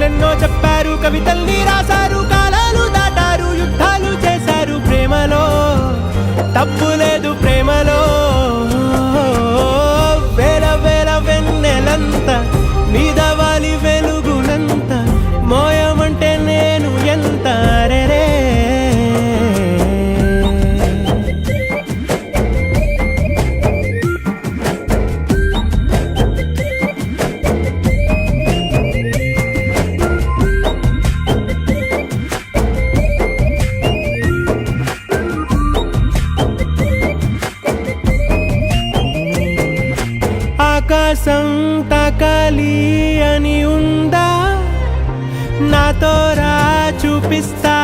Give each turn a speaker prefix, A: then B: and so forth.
A: కథలెన్నో చెప్పారు, కవితల్ని రాశారు, కాలాలు దాటారు, యుద్ధాలు చేశారు. ప్రేమలో తప్పు లేదు, ప్రేమలో వేల వేల వెన్నెలంత మీద వాలి వెలుగునంత మోయమంటే నేను ఎంత రే. ఆకాశం తాకాలి అని ఉందా, నాతో రా చూపిస్తా